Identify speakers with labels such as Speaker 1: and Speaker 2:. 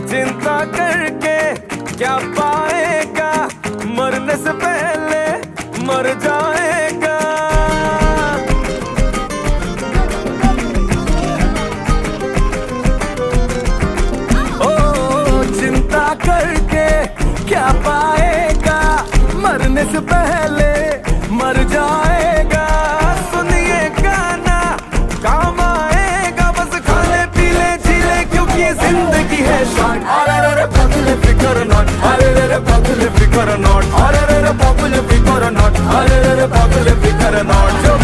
Speaker 1: चिंता करके क्या पाएगा, मरने से पहले मर जाएगा। ओ चिंता करके क्या पाएगा, मरने से पहले मर जाएगा। सुनिए गाना काम आएगा, बस खाने पीले झीले क्योंकि जिंदगी है शॉर्ट। अरे पगले फिकर नॉट, अरे पगले फिकर नॉट, अरे पगले फिकर नॉट, अरे पगले फिकर नॉट।